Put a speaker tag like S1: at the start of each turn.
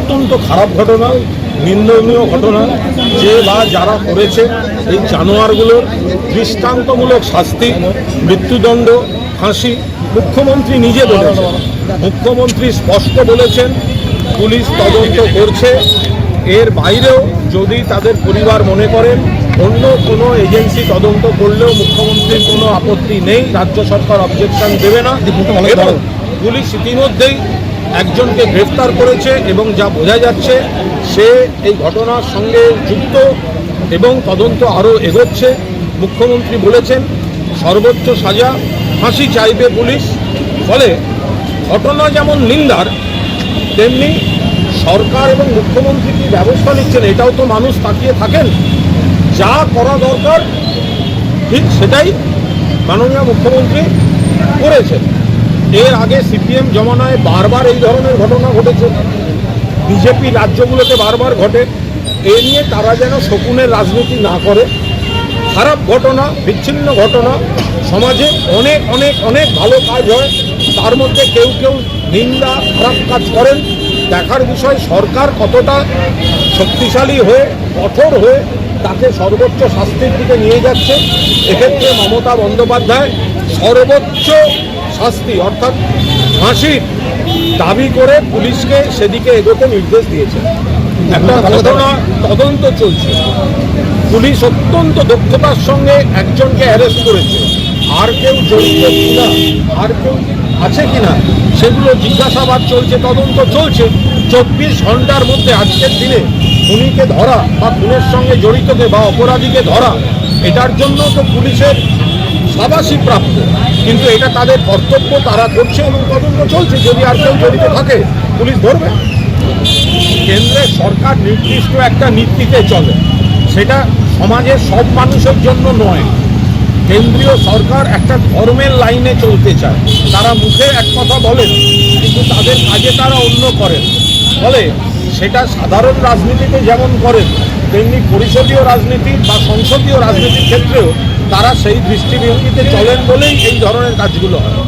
S1: অত্যন্ত খারাপ ঘটনা, নিন্দনীয় ঘটনা। যে বা যারা করেছে এই জানোয়ারগুলোর দৃষ্টান্তমূলক শাস্তি, মৃত্যুদণ্ড, ফাঁসি। মুখ্যমন্ত্রী নিজে বলেছেন, মুখ্যমন্ত্রী স্পষ্ট বলেছেন পুলিশ তদন্ত করছে। এর বাইরেও যদি তাদের পরিবার মনে করেন অন্য কোনো এজেন্সি তদন্ত করলেও মুখ্যমন্ত্রীর কোনো আপত্তি নেই, রাজ্য সরকার অবজেকশন দেবে না। এবং পুলিশ ইতিমধ্যেই একজনকে গ্রেফতার করেছে এবং যা বোঝা যাচ্ছে সে এই ঘটনার সঙ্গে যুক্ত এবং তদন্ত আরও এগোচ্ছে। মুখ্যমন্ত্রী বলেছেন সর্বোচ্চ সাজা, ফাঁসি চাইবে পুলিশ। ফলে ঘটনা যেমন নিন্দার, তেমনি সরকার এবং মুখ্যমন্ত্রী কি ব্যবস্থা নিচ্ছেন এটাও তো মানুষ তাকিয়ে থাকেন। যা করা দরকার ঠিক সেটাই মাননীয় মুখ্যমন্ত্রী করেছেন। এর আগে সিপিএম জমানায় বারবার এই ধরনের ঘটনা ঘটেছে, বিজেপি রাজ্যগুলোতে বারবার ঘটে। এ নিয়ে তারা যেন শকুনের রাজনীতি না করে। খারাপ ঘটনা, বিচ্ছিন্ন ঘটনা, সমাজে অনেক অনেক অনেক ভালো কাজ হয়, তার মধ্যে কেউ কেউ নিন্দা খারাপ কাজ করেন। দেখার বিষয় সরকার কতটা শক্তিশালী হয়ে কঠোর হয়ে তাকে সর্বোচ্চ শাস্তির দিকে নিয়ে যাচ্ছে। এক্ষেত্রে মমতা বন্দ্যোপাধ্যায় সর্বোচ্চ শাস্তি অর্থাৎ ফাঁসির দাবি করে পুলিশকে সেদিকে এগোতে নির্দেশ দিয়েছে। একটা ঘটনা তদন্ত চলছে, পুলিশ অত্যন্ত দক্ষতার সঙ্গে একজনকে অ্যারেস্ট করেছে। আর কেউ জড়িত কিনা, আর কেউ আছে কিনা সেগুলো জিজ্ঞাসাবাদ চলছে, তদন্ত চলছে। 24 ঘন্টার মধ্যে আজকের দিনে খুনিকে ধরা বা খুনের সঙ্গে জড়িতকে বা অপরাধীকে ধরা, এটার জন্য তো পুলিশের সাবাসী প্রাপ্ত, কিন্তু এটা তাদের কর্তব্য, তারা করছে এবং তদন্ত চলছে। যদি আর কেউ জড়িত থাকে পুলিশ ধরবে। কেন্দ্রের সরকার নির্দিষ্ট একটা নীতিতে চলে, সেটা সমাজের সব মানুষের জন্য নয়। কেন্দ্রীয় সরকার একটা ধর্মের লাইনে চলতে চায়। তারা মুখে এক কথা বলেন কিন্তু তাদের কাজে তারা অন্য করেন। ফলে সেটা সাধারণ রাজনীতিতে যেমন করেন তেমনি পরিষদীয় রাজনীতি বা সংসদীয় রাজনীতির ক্ষেত্রেও তারা সেই দৃষ্টিভঙ্গিতে চলেন বলেই এই ধরনের কাজগুলো হয়।